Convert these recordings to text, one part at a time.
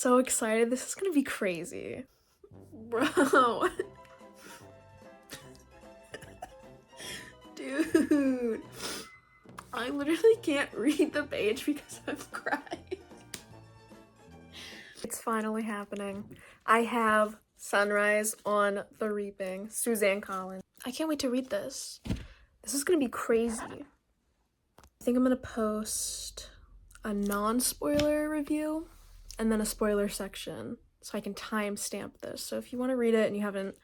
so excited. This is gonna be crazy. Bro. Dude. I literally can't read the page because I'm crying. It's finally happening. I have Sunrise on the Reaping, Suzanne Collins. I can't wait to read this. This is gonna be crazy. I think I'm gonna post a non-spoiler review and then a spoiler section so I can timestamp this. So if you want to read it and you haven't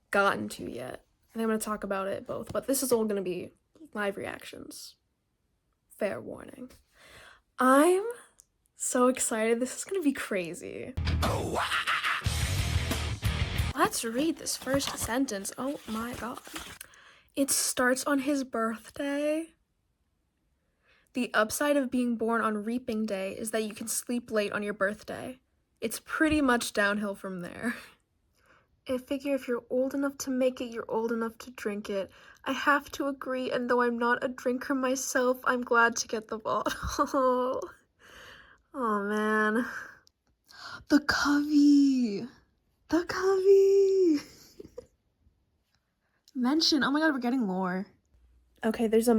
gotten to yet, I think I'm going to talk about it both, but this is all going to be live reactions. Fair warning. I'm so excited. This is going to be crazy. Let's read this first sentence. Oh my god. It starts on his birthday. The upside of being born on Reaping Day is that you can sleep late on your birthday. It's pretty much downhill from there. I figure if you're old enough to make it, you're old enough to drink it. I have to agree, and though I'm not a drinker myself, I'm glad to get the bottle. Oh man. The covey! The covey! Mention, oh my god, we're getting lore. Okay, there's a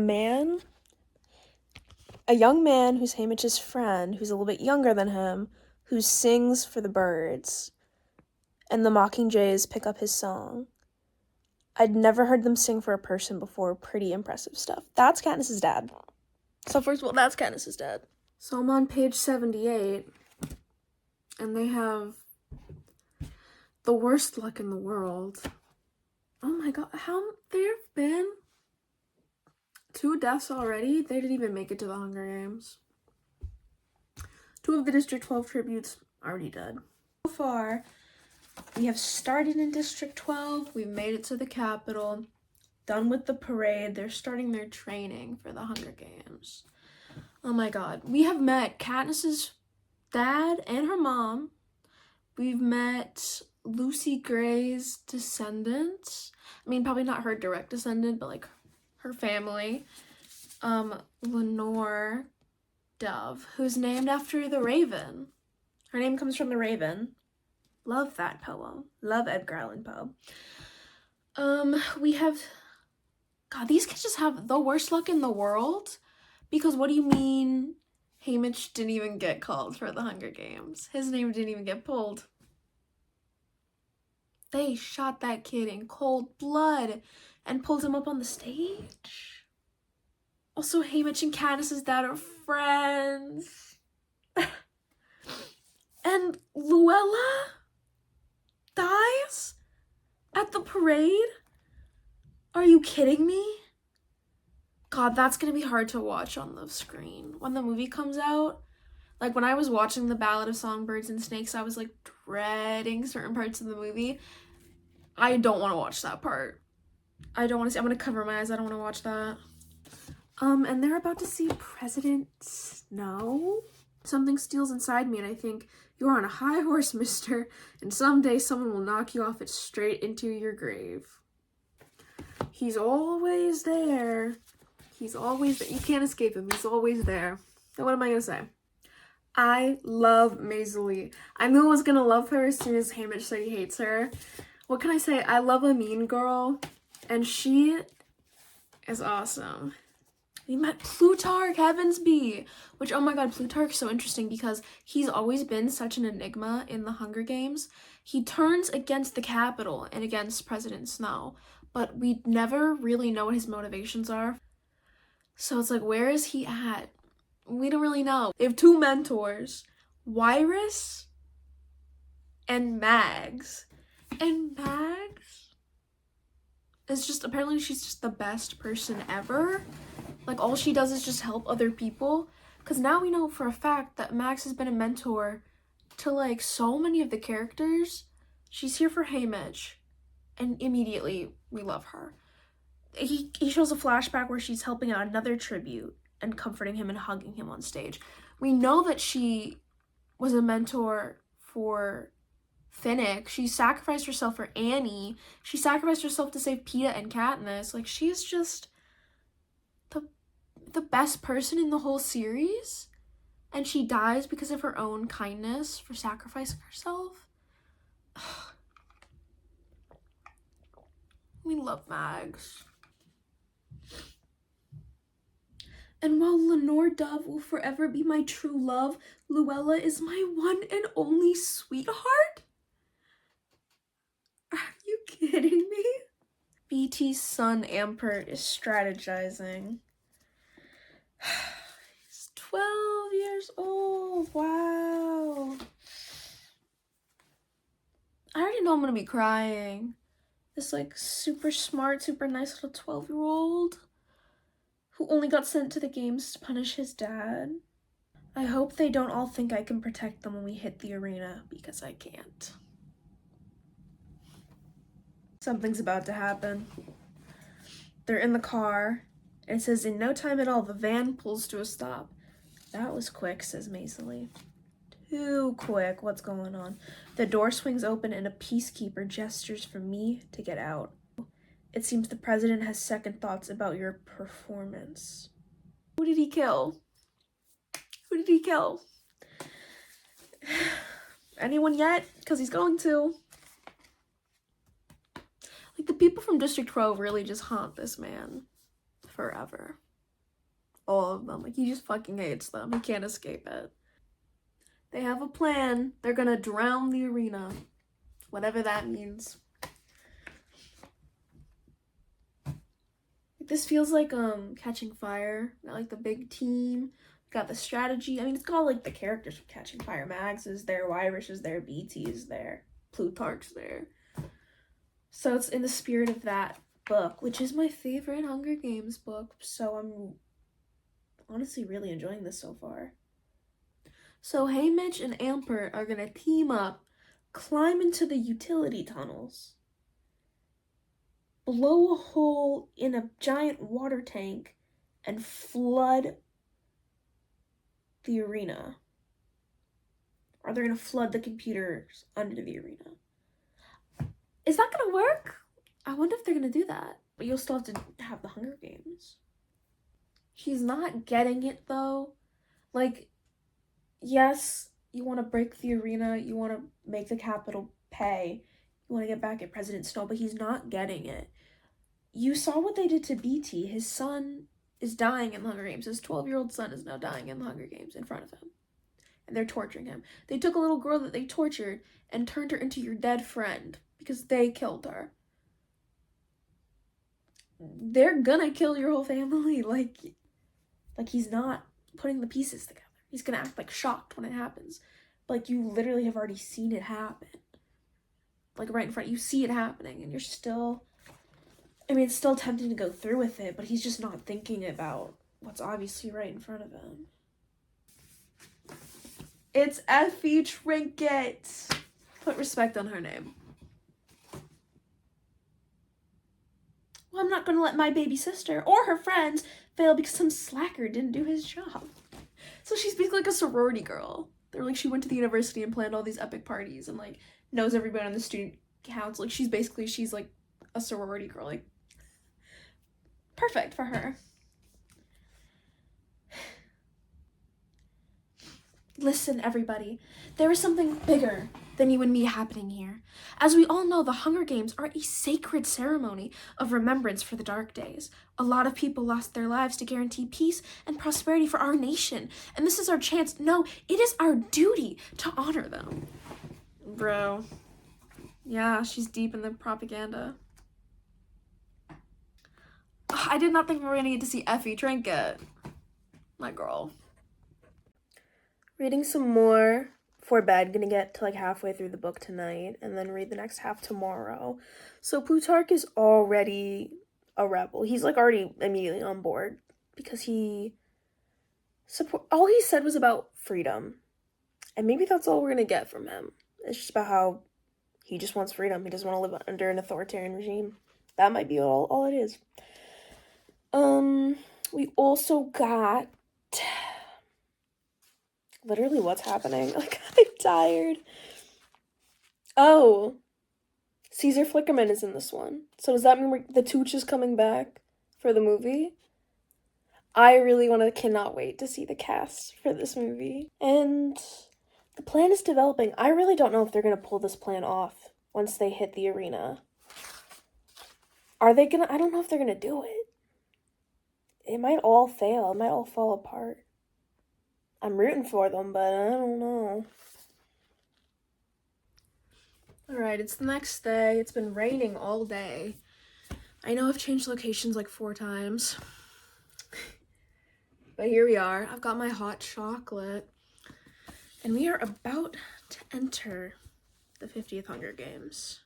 young man who's Haymitch's friend, who's a little bit younger than him, who sings for the birds, and the mockingjays pick up his song. I'd never heard them sing for a person before. Pretty impressive stuff. That's Katniss's dad. So first of all, that's Katniss's dad. So I'm on page 78, and they have the worst luck in the world. Oh my god, there have been 2 deaths already? They didn't even make it to the Hunger Games. 2 of the District 12 tributes already dead. So far, we have started in District 12. We've made it to the Capitol. Done with the parade. They're starting their training for the Hunger Games. Oh my god. We have met Katniss's dad and her mom. We've met Lucy Gray's descendants. I mean, probably not her direct descendant, but like her family. Lenore Dove, who's named after the Raven. Her name comes from the Raven. Love that poem. Love Edgar Allan Poe. We have, god, these kids just have the worst luck in the world. Because what do you mean Haymitch didn't even get called for the Hunger Games? His name didn't even get pulled. They shot that kid in cold blood and pulled him up on the stage. Also, Haymitch and Katniss's dad are friends. And Luella dies at the parade? Are you kidding me? God, that's gonna be hard to watch on the screen when the movie comes out. Like, when I was watching The Ballad of Songbirds and Snakes, I was like dreading certain parts of the movie. I don't want to watch that part. I don't want to see. I'm gonna cover my eyes. I don't want to watch that. And they're about to see President Snow. Something steals inside me, and I think, you're on a high horse, mister, and someday someone will knock you off it straight into your grave. He's always there. He's always there. You can't escape him. He's always there. And what am I gonna say? I love Maisie. I knew I was gonna love her as soon as Haymitch said he hates her. What can I say? I love a mean girl, and she is awesome. We met Plutarch Heavensby, which, oh my god, Plutarch's so interesting because he's always been such an enigma in the Hunger Games. He turns against the Capitol and against President Snow, but we never really know what his motivations are. So it's like, where is he at? We don't really know. They have 2 mentors, Wyrus and Mags. And Mags is just, apparently she's just the best person ever. Like, all she does is just help other people. Because now we know for a fact that Max has been a mentor to, like, so many of the characters. She's here for Haymitch. And immediately, we love her. He shows a flashback where she's helping out another tribute and comforting him and hugging him on stage. We know that she was a mentor for Finnick. She sacrificed herself for Annie. She sacrificed herself to save Peeta and Katniss. Like, she is just the best person in the whole series. and she dies because of her own kindness for sacrificing herself. We love Mags. And while Lenore Dove will forever be my true love, Luella is my one and only sweetheart? Are you kidding me? BT's son Ampert is strategizing. He's 12 years old. Wow. I already know I'm gonna be crying. This like super smart, super nice little 12-year-old who only got sent to the games to punish his dad. I hope they don't all think I can protect them when we hit the arena, because I can't. Something's about to happen. They're in the car. It says, in no time at all, the van pulls to a stop. That was quick, says Mazily. Too quick. What's going on? The door swings open and a peacekeeper gestures for me to get out. It seems the president has second thoughts about your performance. Who did he kill? Who did he kill? Anyone yet? Because he's going to. Like, the people from District 12 really just haunt this man forever. All of them. Like, he just fucking hates them. He can't escape it. They have a plan. They're gonna drown the arena. Whatever that means. This feels like Catching Fire. Got like the big team. Got the strategy. I mean, it's got like the characters from Catching Fire. Max is there, Irish is there, BT is there, Plutarch's there. So it's in the spirit of that book, which is my favorite Hunger Games book. So I'm honestly really enjoying this so far. So Haymitch and Ampert are gonna team up, climb into the utility tunnels, blow a hole in a giant water tank, and flood the arena. Or they're gonna flood the computers under the arena. Is that gonna work? I wonder if they're gonna do that. But you'll still have to have the Hunger Games. He's not getting it though. Like, yes, you want to break the arena, you want to make the Capitol pay, you want to get back at President Snow, but he's not getting it. You saw what they did to BT. His son is dying in the Hunger Games. His 12-year-old son is now dying in the Hunger Games in front of him. And they're torturing him. They took a little girl that they tortured and turned her into your dead friend because they killed her. They're gonna kill your whole family. Like he's not putting the pieces together. He's gonna act like shocked when it happens. Like, you literally have already seen it happen. Like, right in front, you see it happening, and you're still, I mean, it's still tempting to go through with it, but he's just not thinking about what's obviously right in front of him. It's Effie Trinket. Put respect on her name. Well, I'm not gonna let my baby sister or her friends fail because some slacker didn't do his job. So she's basically like a sorority girl. They're like, she went to the university and planned all these epic parties and like knows everybody on the student council. Like, she's like a sorority girl. Like, perfect for her. Listen, everybody, there is something bigger than you and me happening here. As we all know, the Hunger Games are a sacred ceremony of remembrance for the dark days. A lot of people lost their lives to guarantee peace and prosperity for our nation, and this is our chance. No, it is our duty to honor them. Bro. Yeah, she's deep in the propaganda. I did not think we were gonna get to see Effie Trinket. My girl. Reading some more for bed. Gonna get to like halfway through the book tonight and then read the next half tomorrow. So Plutarch is already a rebel. He's like already immediately on board because all he said was about freedom. And maybe that's all we're gonna get from him. It's just about how he just wants freedom. He doesn't want to live under an authoritarian regime. That might be all it is. We also got literally what's happening. Like, I'm tired. Oh, Caesar Flickerman is in this one. So does that mean the Tooch is coming back for the movie? I really cannot wait to see the cast for this movie. And the plan is developing. I really don't know if they're gonna pull this plan off once they hit the arena. Are they gonna? I don't know if they're gonna do it. It might all fail. It might all fall apart. I'm rooting for them, but I don't know. Alright, it's the next day. It's been raining all day. I know I've changed locations like 4 times. But here we are. I've got my hot chocolate. And we are about to enter the 50th Hunger Games.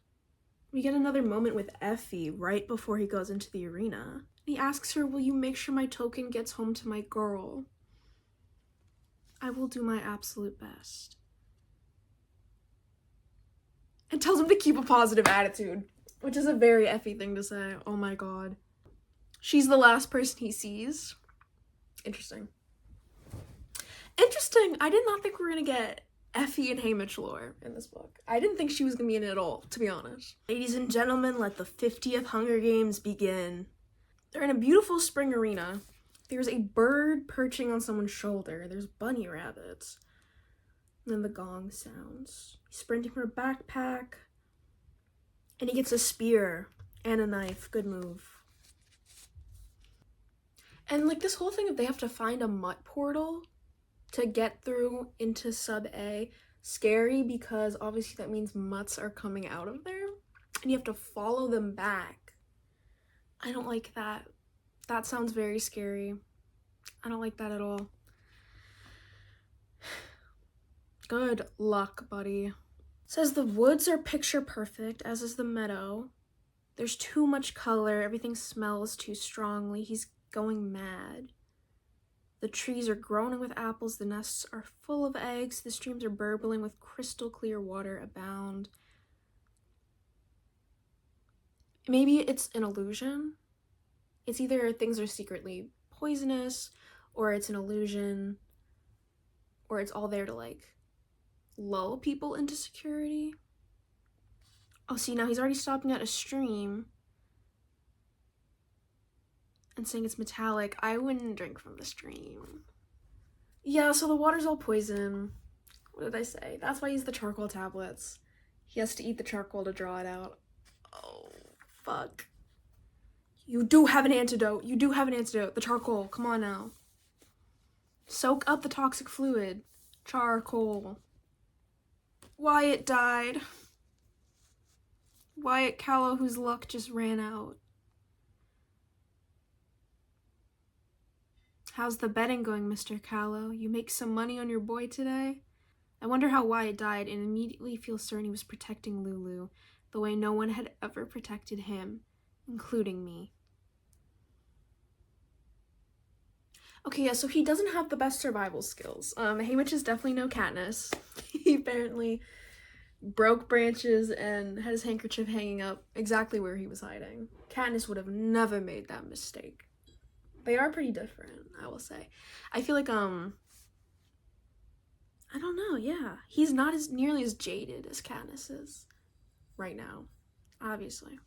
We get another moment with Effie right before he goes into the arena. He asks her, will you make sure my token gets home to my girl? I will do my absolute best. And tells him to keep a positive attitude, which is a very Effie thing to say. Oh my god. She's the last person he sees. Interesting. Interesting. I did not think we were gonna get Effie and Haymitch lore in this book. I didn't think she was gonna be in it at all, to be honest. Ladies and gentlemen, let the 50th Hunger Games begin. They're in a beautiful spring arena. There's a bird perching on someone's shoulder. There's bunny rabbits. And then the gong sounds. He's sprinting for a backpack. And he gets a spear and a knife. Good move. And like this whole thing of they have to find a mutt portal to get through into sub A, scary because obviously that means mutts are coming out of there and you have to follow them back. I don't like that. That sounds very scary. I don't like that at all. Good luck, buddy. It says the woods are picture perfect, as is the meadow. There's too much color. Everything smells too strongly. He's going mad. The trees are groaning with apples. The nests are full of eggs. The streams are burbling with crystal clear water abound. Maybe it's an illusion. It's either things are secretly poisonous, or it's an illusion, or it's all there to like lull people into security. Oh, see, now he's already stopping at a stream and saying it's metallic. I wouldn't drink from the stream. Yeah, so the water's all poison. What did I say? That's why he used the charcoal tablets. He has to eat the charcoal to draw it out. Oh, fuck. You do have an antidote. You do have an antidote. The charcoal. Come on now. Soak up the toxic fluid. Charcoal. Wyatt died. Wyatt Callow, whose luck just ran out. How's the betting going, Mr. Callow? You make some money on your boy today? I wonder how Wyatt died and immediately feel certain he was protecting Lulu, the way no one had ever protected him, including me. Okay, yeah, so he doesn't have the best survival skills. Haymitch is definitely no Katniss. He apparently broke branches and had his handkerchief hanging up exactly where he was hiding. Katniss would have never made that mistake. They are pretty different, I will say. I feel like, I don't know, yeah. He's not as nearly as jaded as Katniss is right now, obviously.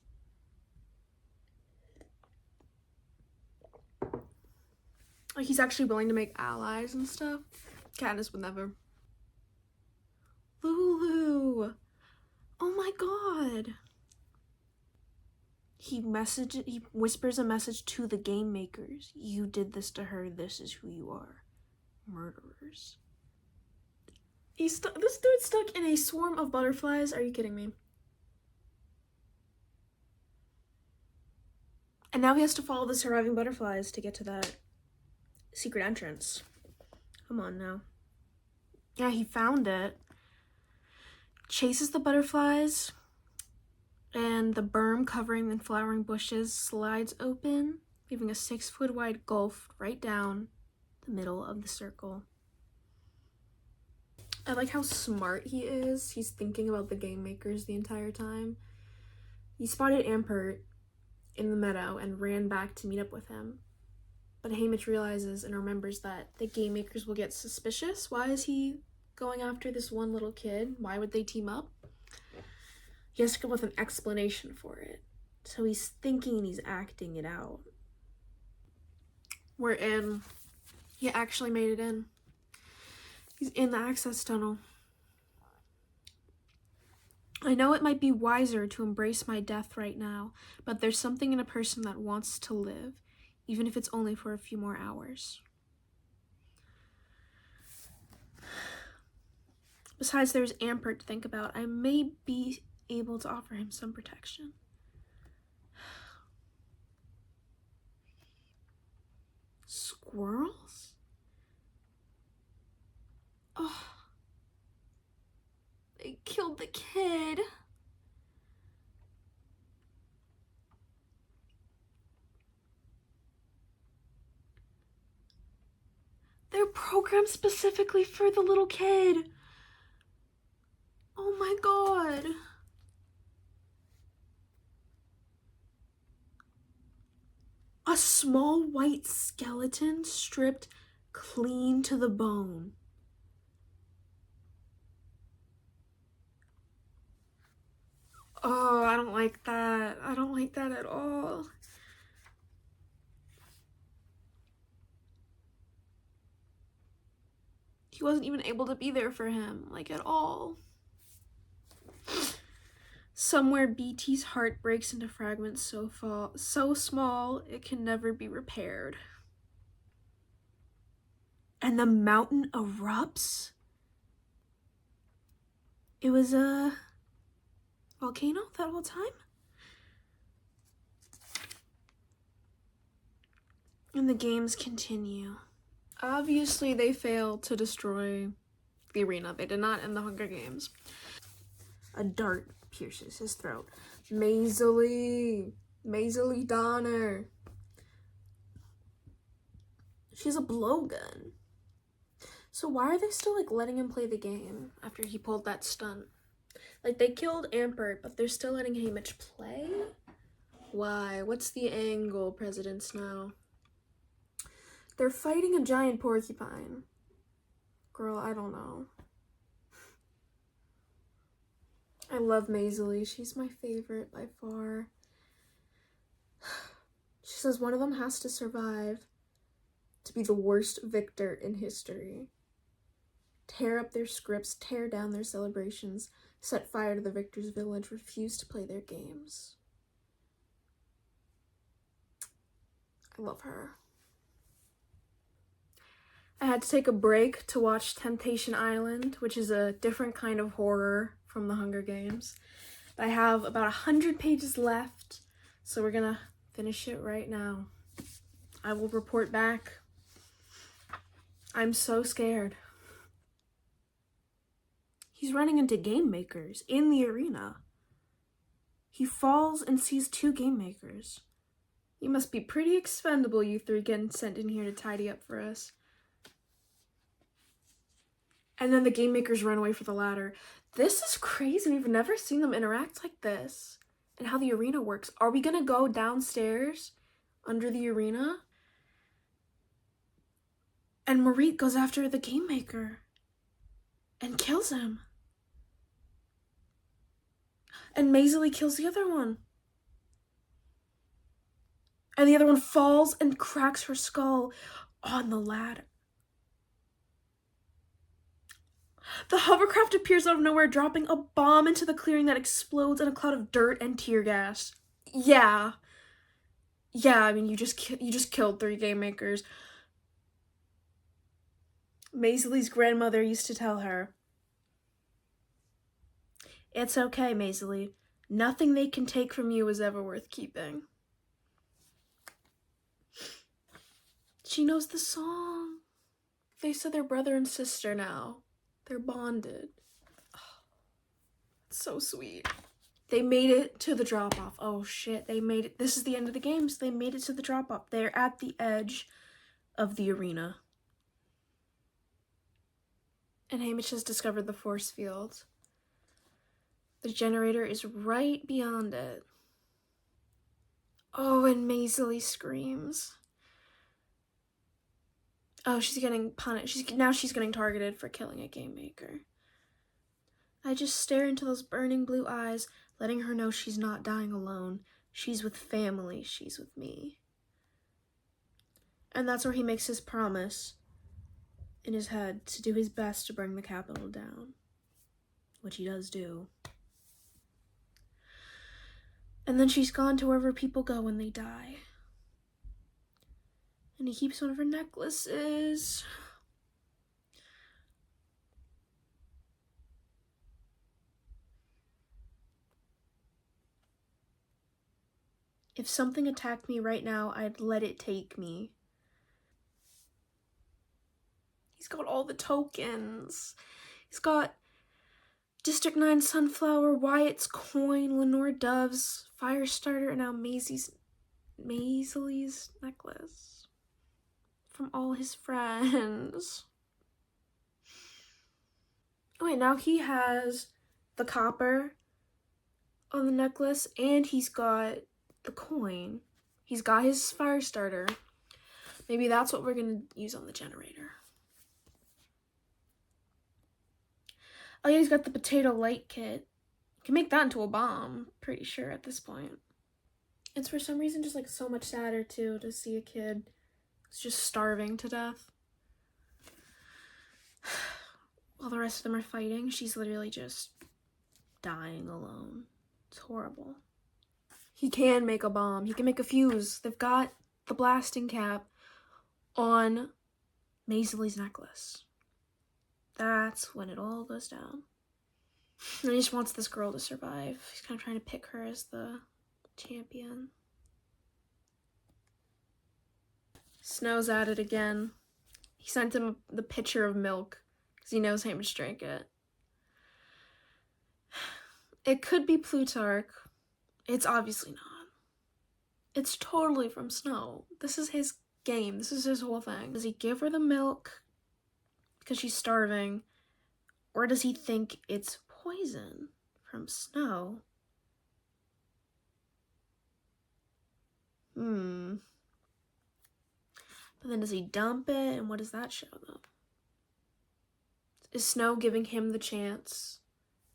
Like, he's actually willing to make allies and stuff. Katniss would never. Lulu! Oh my god! He whispers a message to the game makers. You did this to her, this is who you are. Murderers. This dude's stuck in a swarm of butterflies. Are you kidding me? And now he has to follow the surviving butterflies to get to that secret entrance. Come on now. Yeah, he found it. Chases the butterflies, and the berm covering the flowering bushes slides open, leaving a 6-foot wide gulf right down the middle of the circle. I like how smart he is. He's thinking about the game makers the entire time. He spotted Ampert in the meadow and ran back to meet up with him. But Haymitch realizes and remembers that the game makers will get suspicious. Why is he going after this one little kid? Why would they team up? He has to come up with an explanation for it. So he's thinking and he's acting it out. We're in. He actually made it in. He's in the access tunnel. I know it might be wiser to embrace my death right now, but there's something in a person that wants to live, even if it's only for a few more hours. Besides, there's Ampert to think about. I may be able to offer him some protection. Squirrels? Oh, they killed the kid. They're programmed specifically for the little kid. Oh my god. A small white skeleton stripped clean to the bone. Oh, I don't like that. I don't like that at all. He wasn't even able to be there for him, like, at all. Somewhere BT's heart breaks into fragments so small it can never be repaired. And the mountain erupts? It was a volcano that whole time? And the games continue. Obviously, they failed to destroy the arena. They did not end the Hunger Games. A dart pierces his throat. Maisie Donner. She's a blowgun. So why are they still, like, letting him play the game after he pulled that stunt? Like, they killed Ampert, but they're still letting Haymitch play? Why? What's the angle, presidents now? They're fighting a giant porcupine. Girl, I don't know. I love Maisie. She's my favorite by far. She says one of them has to survive to be the worst victor in history. Tear up their scripts, tear down their celebrations, set fire to the victor's village, refuse to play their games. I love her. I had to take a break to watch Temptation Island, which is a different kind of horror from the Hunger Games. I have about 100 pages left, so we're gonna finish it right now. I will report back. I'm so scared. He's running into game makers in the arena. He falls and sees 2 game makers. You must be pretty expendable, you 3 getting sent in here to tidy up for us. And then the game makers run away for the ladder. This is crazy. We've never seen them interact like this. And how the arena works. Are we gonna go downstairs under the arena? And Marit goes after the game maker and kills him. And Maisie kills the other one. And the other one falls and cracks her skull on the ladder. The hovercraft appears out of nowhere, dropping a bomb into the clearing that explodes in a cloud of dirt and tear gas. Yeah, I mean, you just killed 3 game makers. Maisie's grandmother used to tell her, "It's okay, Maisie. Nothing they can take from you is ever worth keeping." She knows the song. They said they're brother and sister now. They're bonded. Oh, it's so sweet. They made it to the drop-off. Oh shit, they made it. This is the end of the games. They made it to the drop-off. They're at the edge of the arena. And Haymitch has discovered the force field. The generator is right beyond it. Oh, and Maisie screams. Oh, she's getting punished. Now she's getting targeted for killing a game maker. I just stare into those burning blue eyes, letting her know she's not dying alone. She's with family. She's with me. And that's where he makes his promise in his head to do his best to bring the capital down, which he does do. And then she's gone to wherever people go when they die. And he keeps one of her necklaces. If something attacked me right now, I'd let it take me. He's got all the tokens. He's got District 9 Sunflower, Wyatt's coin, Lenore Dove's Firestarter, and now Maisie's necklace. From all his friends. Oh wait, now he has the copper on the necklace, and he's got the coin. He's got his Firestarter. Maybe that's what we're gonna use on the generator. Oh yeah, he's got the potato light kit. You can make that into a bomb, pretty sure at this point. It's for some reason just like so much sadder too to see a kid who's just starving to death. While the rest of them are fighting, she's literally just dying alone. It's horrible. He can make a bomb. He can make a fuse. They've got the blasting cap on Maisley's necklace. That's when it all goes down. And he just wants this girl to survive. He's kind of trying to pick her as the champion. Snow's at it again. He sent him the pitcher of milk because he knows Hamish drank it. It could be Plutarch. It's obviously not. It's totally from Snow. This is his game. This is his whole thing. Does he give her the milk because she's starving? Or does he think it's poison from Snow? But then does he dump it? And what does that show them? Is Snow giving him the chance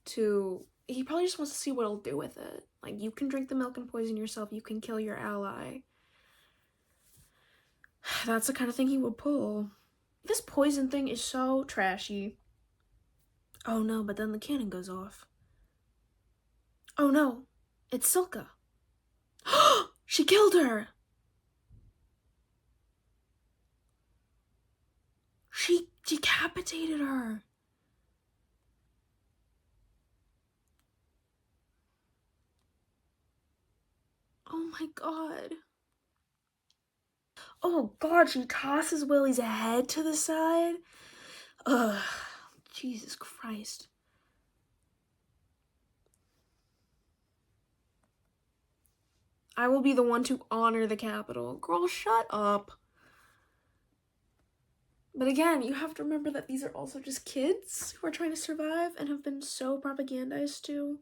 to... He probably just wants to see what he'll do with it. Like, you can drink the milk and poison yourself. You can kill your ally. That's the kind of thing he would pull. This poison thing is so trashy. Oh no, but then the cannon goes off. Oh no, it's Silka. She killed her! She decapitated her! Oh my god. Oh god, she tosses Willie's head to the side? Ugh, Jesus Christ. I will be the one to honor the Capitol. Girl, shut up. But again, you have to remember that these are also just kids who are trying to survive and have been so propagandized to.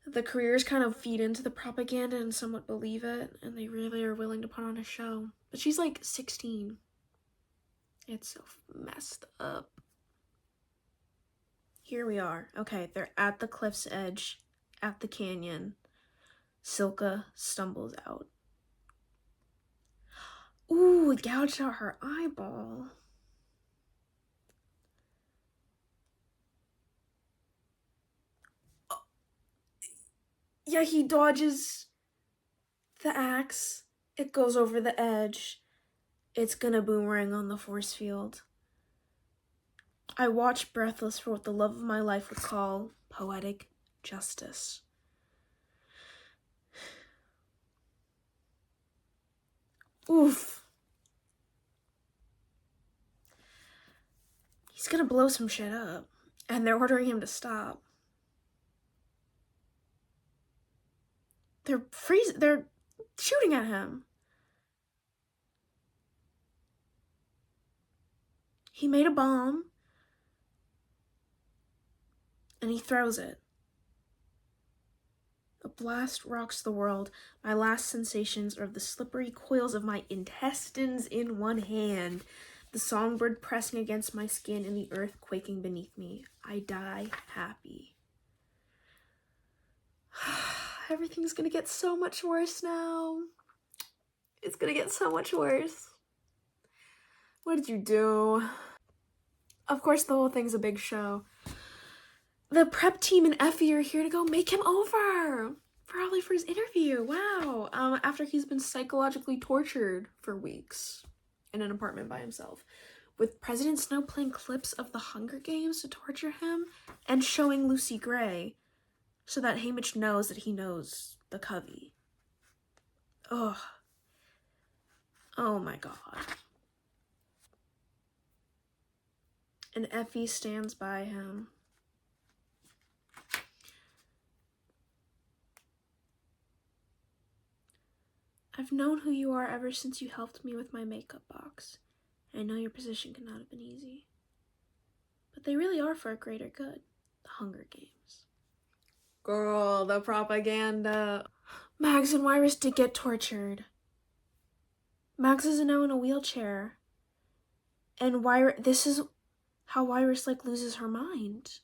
The careers kind of feed into the propaganda and somewhat believe it, and they really are willing to put on a show. But she's like 16. It's so messed up. Here we are. Okay, they're at the cliff's edge, at the canyon. Silka stumbles out. Ooh, it gouged out her eyeball. Oh. Yeah, he dodges the axe. It goes over the edge. It's gonna boomerang on the force field. I watch breathless for what the love of my life would call poetic justice. Oof. He's gonna blow some shit up. And they're ordering him to stop. They're shooting at him. He made a bomb. And he throws it. A blast rocks the world. My last sensations are of the slippery coils of my intestines in one hand, the songbird pressing against my skin and the earth quaking beneath me. I die happy. Everything's gonna get so much worse now. It's gonna get so much worse. What did you do? Of course, the whole thing's a big show. The prep team and Effie are here to go make him over. Probably for his interview. Wow. After he's been psychologically tortured for weeks in an apartment by himself. With President Snow playing clips of the Hunger Games to torture him and showing Lucy Gray so that Haymitch knows that he knows the Covey. Ugh. Oh my god. And Effie stands by him. I've known who you are ever since you helped me with my makeup box. I know your position could not have been easy. But they really are for a greater good. The Hunger Games. Girl, the propaganda. Mags and Wyrus did get tortured. Mags is now in a wheelchair. And this is how Wyrus, like, loses her mind.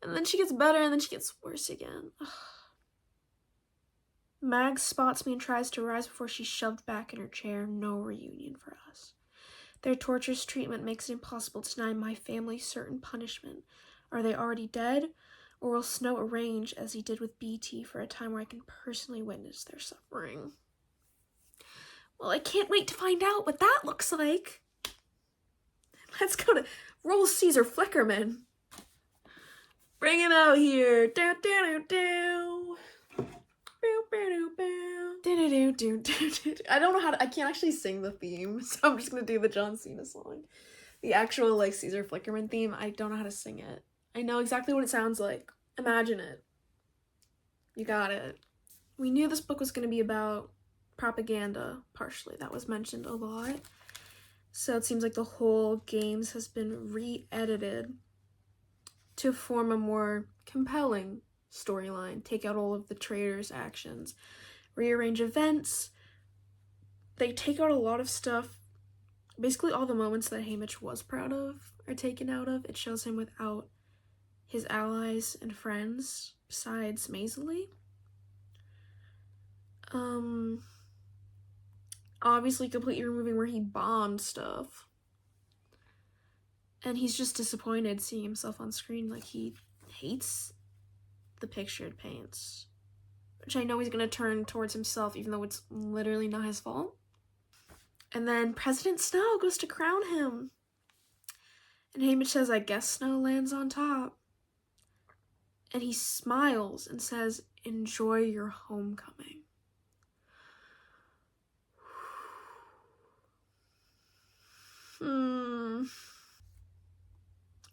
And then she gets better, and then she gets worse again. Ugh. Mags spots me and tries to rise before she's shoved back in her chair. No reunion for us. Their torturous treatment makes it impossible to deny my family certain punishment. Are they already dead? Or will Snow arrange, as he did with BT, for a time where I can personally witness their suffering? Well, I can't wait to find out what that looks like. Let's go to roll Caesar Flickerman. Bring him out here. Do, do, do, do. I don't know how to, I can't actually sing the theme, so I'm just gonna do the John Cena song. The actual, like, Caesar Flickerman theme, I don't know how to sing it. I know exactly what it sounds like. Imagine it. You got it. We knew this book was gonna be about propaganda, partially. That was mentioned a lot. So it seems like the whole Games has been re-edited to form a more compelling storyline, take out all of the traitors' actions, rearrange events. They take out a lot of stuff. Basically all the moments that Haymitch was proud of are taken out of. It shows him without his allies and friends besides Maisley. Obviously completely removing where he bombed stuff. And he's just disappointed seeing himself on screen. Like, he hates the picture it paints, which I know he's gonna turn towards himself, even though it's literally not his fault. And then President Snow goes to crown him. And Haymitch says, I guess Snow lands on top. And he smiles and says, enjoy your homecoming.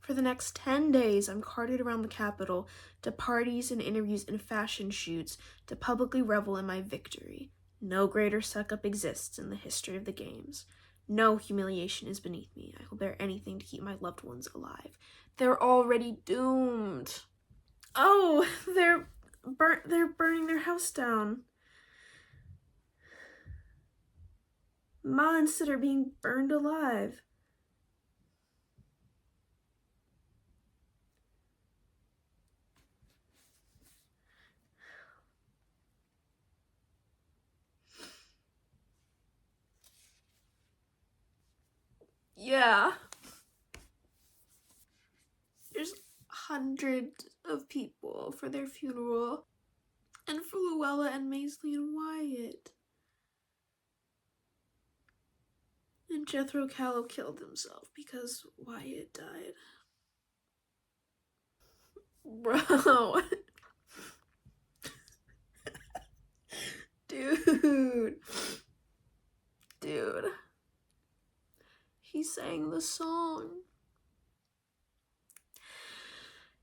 For the next 10 days, I'm carted around the capital to parties and interviews and fashion shoots to publicly revel in my victory. No greater suck-up exists in the history of the Games. No humiliation is beneath me. I will bear anything to keep my loved ones alive. They're already doomed. Oh, they're burning their house down. Ma and Sid are being burned alive. Yeah. There's hundreds of people for their funeral. And for Luella and Maisley and Wyatt. And Jethro Callow killed himself because Wyatt died. Bro. Dude. He sang the song.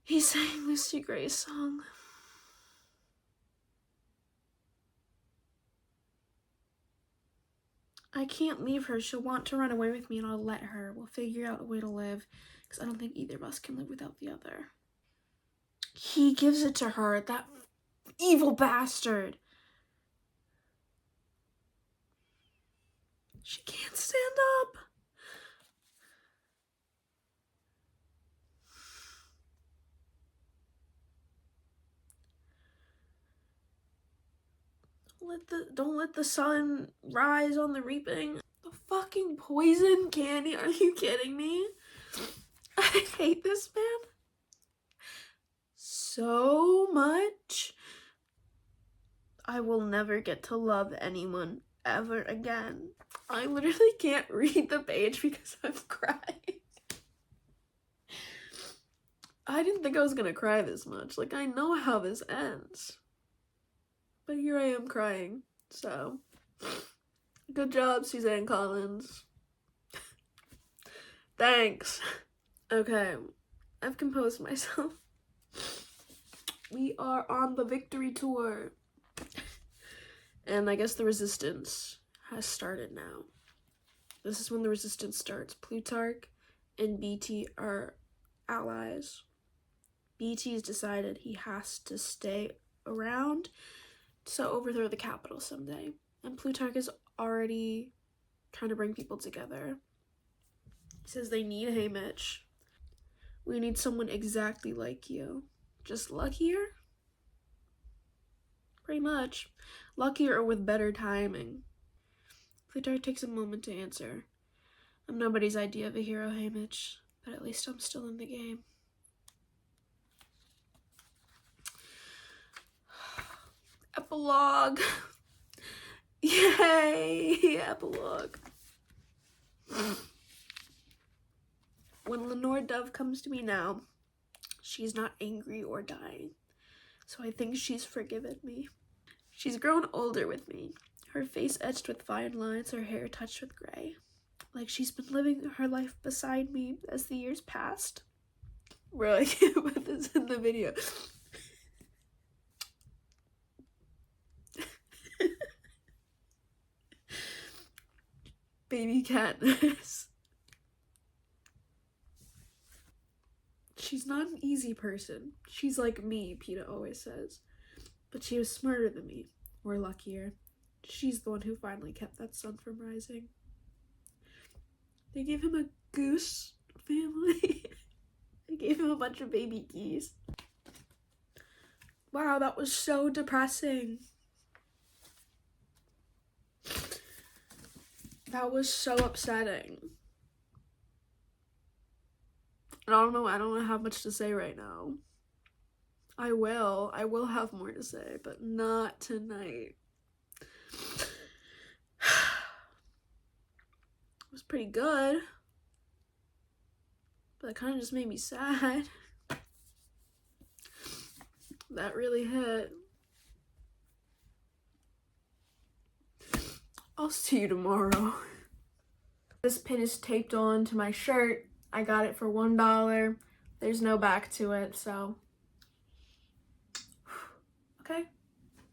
He sang Lucy Gray's song. I can't leave her. She'll want to run away with me and I'll let her. We'll figure out a way to live because I don't think either of us can live without the other. He gives it to her, that evil bastard. She can't stand up. Don't let the sun rise on the reaping. The fucking poison candy. Are you kidding me? I hate this man so much. I will never get to love anyone ever again. I literally can't read the page because I'm crying. I didn't think I was gonna cry this much. Like, I know how this ends. But here I am crying. So, good job, Suzanne Collins. Thanks. Okay, I've composed myself. We are on the victory tour. And I guess the resistance has started now. This is when the resistance starts. Plutarch and BT are allies. BT's decided he has to stay around to overthrow the capital someday. And Plutarch is already trying to bring people together. He says they need Haymitch. We need someone exactly like you. Just luckier? Pretty much. Luckier or with better timing. Plutarch takes a moment to answer. I'm nobody's idea of a hero, Haymitch, but at least I'm still in the game. Epilogue. Yay! Epilogue. When Lenore Dove comes to me now, she's not angry or dying, so I think she's forgiven me. She's grown older with me, her face etched with fine lines, her hair touched with gray, like she's been living her life beside me as the years passed. Bro, I can't put this in the video. Baby Katniss. She's not an easy person. She's like me, Peeta always says. But she was smarter than me, or luckier. She's the one who finally kept that sun from rising. They gave him a goose family. They gave him a bunch of baby geese. Wow, that was so depressing. That was so upsetting. I don't know how much to say right now. I will have more to say, but not tonight. It was pretty good, but it kind of just made me sad. That really hit. I'll see you tomorrow. This pin is taped on to my shirt. I got it for $1. There's no back to it, so.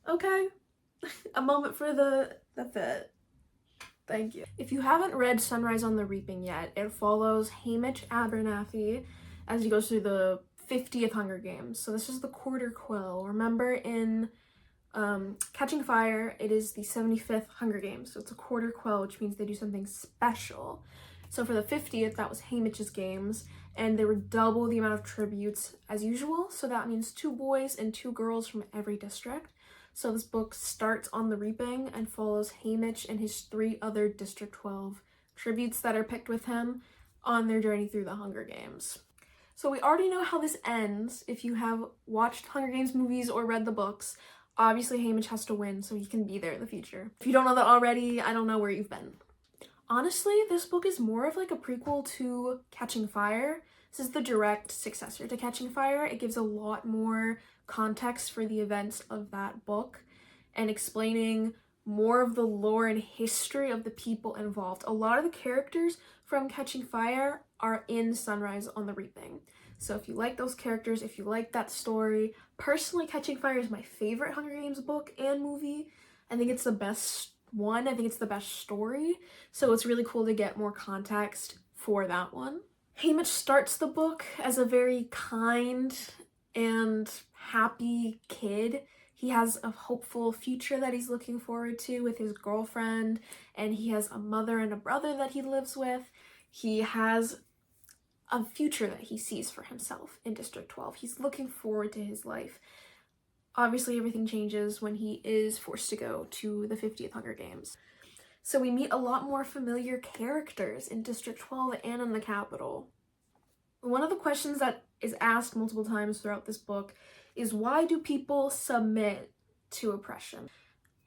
Okay. A moment for the fit. Thank you. If you haven't read Sunrise on the Reaping yet, it follows Haymitch Abernathy as he goes through the 50th Hunger Games. So this is the quarter quill. Remember in Catching Fire, it is the 75th Hunger Games. So it's a quarter quill, which means they do something special. So for the 50th, that was Haymitch's games, and there were double the amount of tributes as usual. So that means 2 boys and 2 girls from every district. So this book starts on the Reaping and follows Haymitch and his 3 other District 12 tributes that are picked with him on their journey through the Hunger Games. So we already know how this ends if you have watched Hunger Games movies or read the books. Obviously, Haymitch has to win so he can be there in the future. If you don't know that already, I don't know where you've been. Honestly, this book is more of like a prequel to Catching Fire. This is the direct successor to Catching Fire. It gives a lot more context for the events of that book and explaining more of the lore and history of the people involved. A lot of the characters from Catching Fire are in Sunrise on the Reaping. So if you like those characters, if you like that story, personally Catching Fire is my favorite Hunger Games book and movie. I think it's the best one. I think it's the best story. So it's really cool to get more context for that one. Haymitch starts the book as a very kind and happy kid. He has a hopeful future that he's looking forward to with his girlfriend, and he has a mother and a brother that he lives with. He has a future that he sees for himself in District 12. He's looking forward to his life. Obviously, everything changes when he is forced to go to the 50th Hunger Games. So we meet a lot more familiar characters in District 12 and in the Capitol. One of the questions that is asked multiple times throughout this book is, why do people submit to oppression?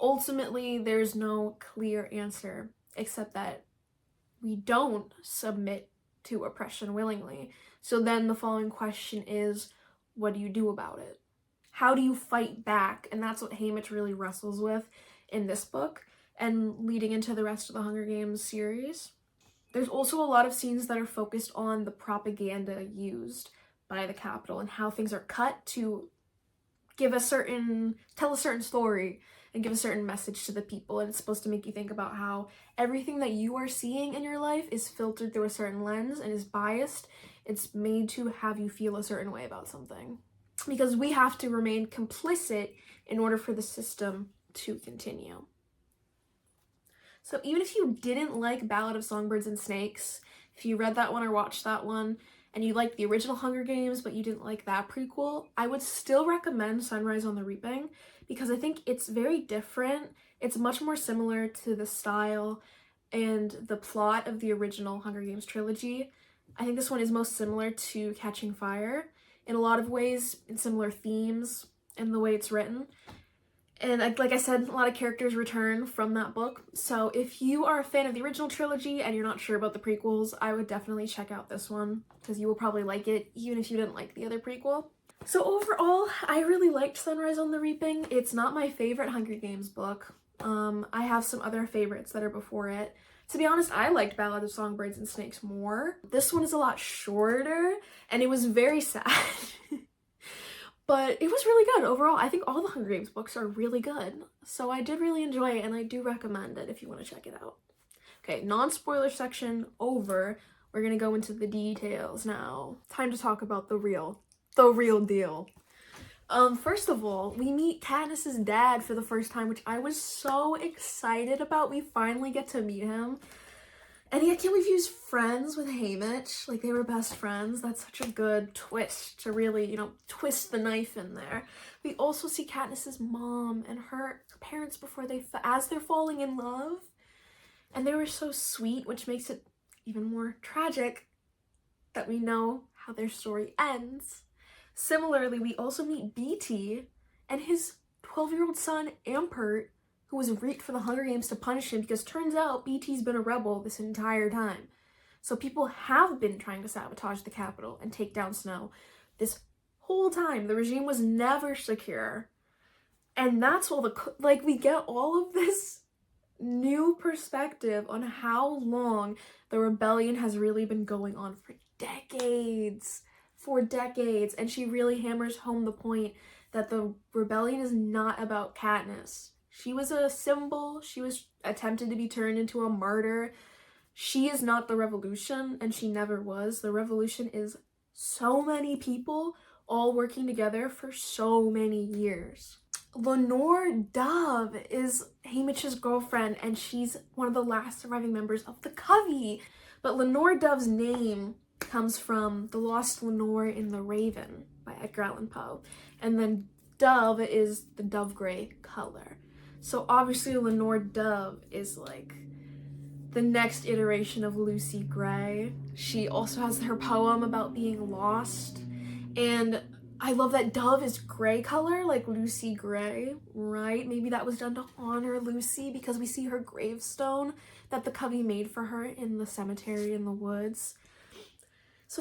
Ultimately, there's no clear answer except that we don't submit to oppression willingly. So then the following question is, what do you do about it? How do you fight back? And that's what Haymitch really wrestles with in this book and leading into the rest of the Hunger Games series. There's also a lot of scenes that are focused on the propaganda used by the Capitol and how things are cut to tell a certain story and give a certain message to the people. And it's supposed to make you think about how everything that you are seeing in your life is filtered through a certain lens and is biased. It's made to have you feel a certain way about something. Because we have to remain complicit in order for the system to continue. So even if you didn't like Ballad of Songbirds and Snakes, if you read that one or watched that one, and you liked the original Hunger Games, but you didn't like that prequel, I would still recommend Sunrise on the Reaping, because I think it's very different. It's much more similar to the style and the plot of the original Hunger Games trilogy. I think this one is most similar to Catching Fire in a lot of ways, in similar themes and the way it's written. And like I said, a lot of characters return from that book. So if you are a fan of the original trilogy and you're not sure about the prequels, I would definitely check out this one, because you will probably like it even if you didn't like the other prequel. So overall, I really liked Sunrise on the Reaping. It's not my favorite Hunger Games book. I have some other favorites that are before it. To be honest, I liked Ballad of Songbirds and Snakes more. This one is a lot shorter, and it was very sad. But it was really good overall. I think all the Hunger Games books are really good. So I did really enjoy it, and I do recommend it if you want to check it out. Okay, non-spoiler section over. We're gonna go into the details now. Time to talk about the real deal. First of all, we meet Katniss's dad for the first time, which I was so excited about. We finally get to meet him. And I can't believe he was friends with Haymitch. Like, they were best friends. That's such a good twist to really, twist the knife in there. We also see Katniss's mom and her parents as they're falling in love. And they were so sweet, which makes it even more tragic that we know how their story ends. Similarly, we also meet BT and his 12-year-old son, Ampert, who was reeked for the Hunger Games to punish him, because turns out BT's been a rebel this entire time. So people have been trying to sabotage the Capitol and take down Snow this whole time. The regime was never secure. And that's all we get all of this new perspective on how long the rebellion has really been going on for decades. And she really hammers home the point that the rebellion is not about Katniss. She was a symbol. She was attempted to be turned into a martyr. She is not the revolution, and she never was. The revolution is so many people all working together for so many years. Lenore Dove is Haymitch's girlfriend, and she's one of the last surviving members of the Covey. But Lenore Dove's name comes from The Lost Lenore in the Raven by Edgar Allan Poe. And then Dove is the dove gray color. So obviously Lenore Dove is like the next iteration of Lucy Gray. She also has her poem about being lost. And I love that Dove is gray color, like Lucy Gray, right? Maybe that was done to honor Lucy, because we see her gravestone that the Covey made for her in the cemetery in the woods. So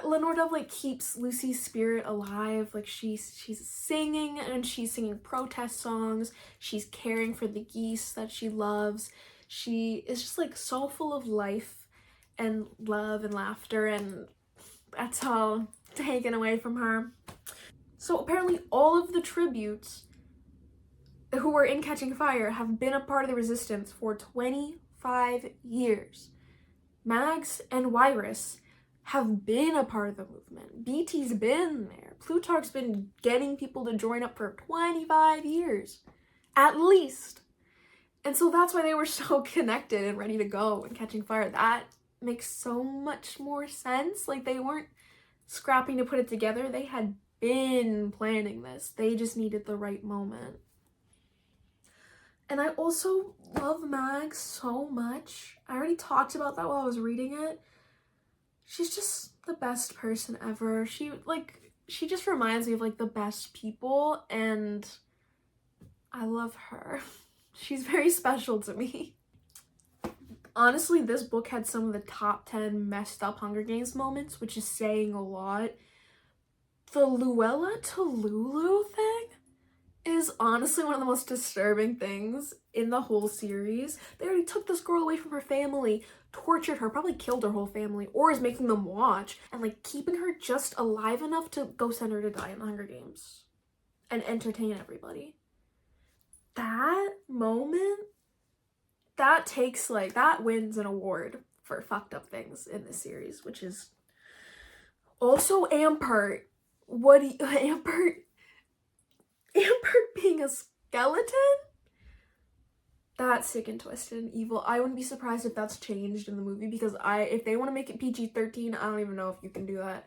Lenore Dove keeps Lucy's spirit alive. She's singing, and she's singing protest songs. She's caring for the geese that she loves. She is just so full of life and love and laughter, and that's all taken away from her. So apparently all of the tributes who were in Catching Fire have been a part of the resistance for 25 years. Mags and Wyrus have been a part of the movement. BT's been there. Plutarch's been getting people to join up for 25 years, at least. And so that's why they were so connected and ready to go in Catching Fire. That makes so much more sense. They weren't scrapping to put it together. They had been planning this. They just needed the right moment. And I also love Mag so much. I already talked about that while I was reading it. She's just the best person ever. She just reminds me of like the best people, and I love her. She's very special to me. Honestly, this book had some of the top 10 messed up Hunger Games moments, which is saying a lot. The Luella to Lulu thing is honestly one of the most disturbing things in the whole series. They already took this girl away from her family, tortured her, probably killed her whole family, or is making them watch, and like keeping her just alive enough to go send her to die in the Hunger Games and entertain everybody. That moment, that wins an award for fucked up things in this series, which is also Ampert. Ampert being a skeleton? That's sick and twisted and evil. I wouldn't be surprised if that's changed in the movie, because if they want to make it PG-13, I don't even know if you can do that.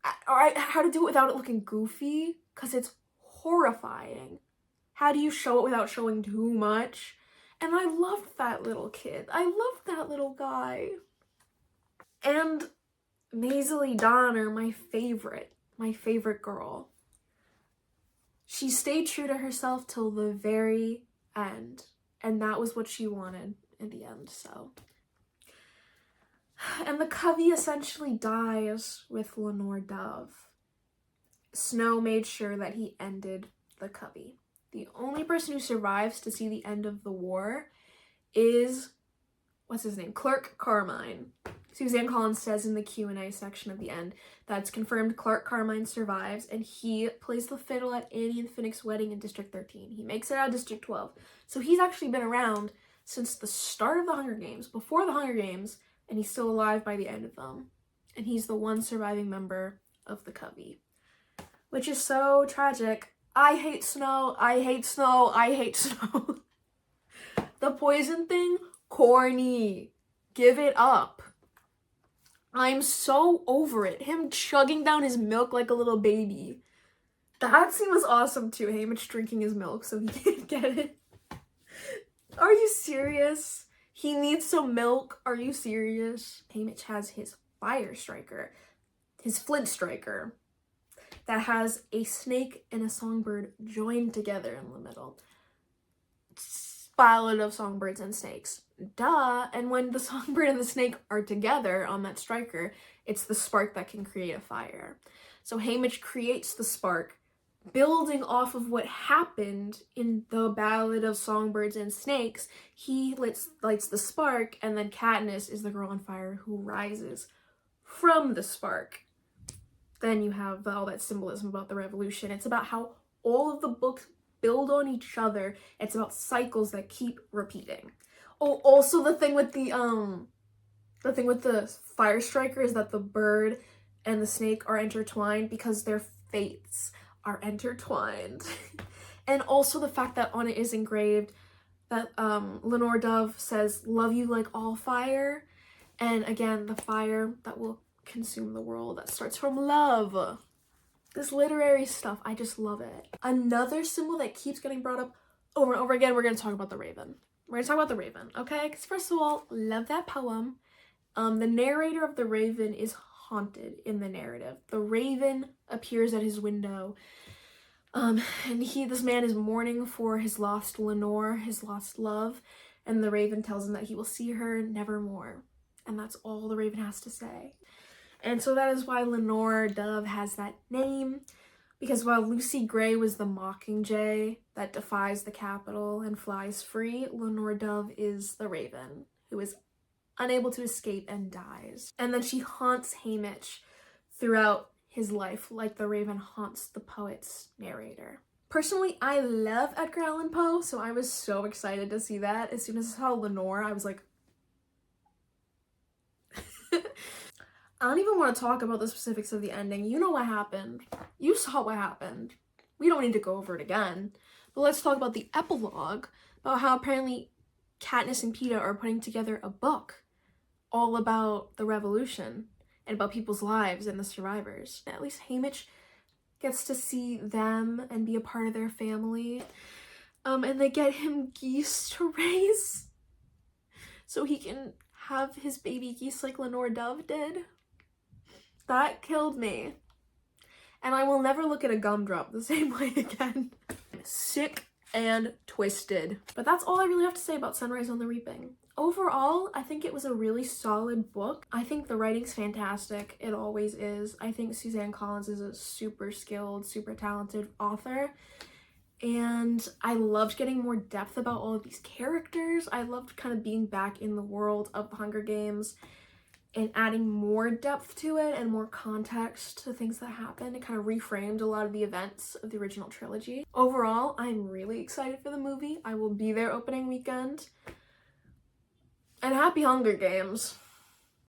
How to do it without it looking goofy, because it's horrifying. How do you show it without showing too much? And I loved that little kid. I loved that little guy. And Maisie Donner, my favorite girl. She stayed true to herself till the very end, and that was what she wanted in the end, so. And the Covey essentially dies with Lenore Dove. Snow made sure that he ended the Covey. The only person who survives to see the end of the war is, what's his name? Clark Carmine. Suzanne Collins says in the Q&A section at the end that's confirmed Clark Carmine survives, and he plays the fiddle at Annie and Finnick's wedding in District 13. He makes it out of District 12. So he's actually been around since the start of the Hunger Games, before the Hunger Games, and he's still alive by the end of them. And he's the one surviving member of the Covey, which is so tragic. I hate snow. I hate snow. I hate snow. The poison thing, corny. Give it up. I'm so over it. Him chugging down his milk like a little baby. That scene was awesome too. Haymitch drinking his milk so he can't get it. Are you serious? He needs some milk. Are you serious? Haymitch has his fire striker, his flint striker, that has a snake and a songbird joined together in the middle. Ballad of Songbirds and Snakes. Duh. And when the songbird and the snake are together on that striker, it's the spark that can create a fire. So Haymitch creates the spark, building off of what happened in the Ballad of Songbirds and Snakes. He lights the spark, and then Katniss is the girl on fire who rises from the spark. Then you have all that symbolism about the revolution. It's about how all of the books build on each other. It's about cycles that keep repeating. Oh, also the thing with the fire striker is that the bird and the snake are intertwined because their fates are intertwined. And also the fact that on it is engraved that Lenore Dove says, "Love you like all fire." And again, the fire that will consume the world, that starts from love. This literary stuff, I just love it. Another symbol that keeps getting brought up over and over again, we're going to talk about the Raven. We're going to talk about the Raven, okay? Because first of all, love that poem. The narrator of the Raven is haunted in the narrative. The Raven appears at his window, and this man is mourning for his lost Lenore, his lost love, and the Raven tells him that he will see her nevermore. And that's all the Raven has to say. And so that is why Lenore Dove has that name, because while Lucy Gray was the mockingjay that defies the Capitol and flies free, Lenore Dove is the Raven, who is unable to escape and dies. And then she haunts Haymitch throughout his life, like the Raven haunts the poet's narrator. Personally, I love Edgar Allan Poe, so I was so excited to see that. As soon as I saw Lenore, I was like, I don't even want to talk about the specifics of the ending. You know what happened. You saw what happened. We don't need to go over it again. But let's talk about the epilogue, about how apparently Katniss and Peeta are putting together a book all about the revolution and about people's lives and the survivors. At least Haymitch gets to see them and be a part of their family. And they get him geese to raise so he can have his baby geese like Lenore Dove did. That killed me. And I will never look at a gumdrop the same way again. Sick and twisted. But that's all I really have to say about Sunrise on the Reaping. Overall, I think it was a really solid book. I think the writing's fantastic. It always is. I think Suzanne Collins is a super skilled, super talented author. And I loved getting more depth about all of these characters. I loved kind of being back in the world of the Hunger Games and adding more depth to it and more context to things that happened. It kind of reframed a lot of the events of the original trilogy. Overall, I'm really excited for the movie. I will be there opening weekend. And happy Hunger Games!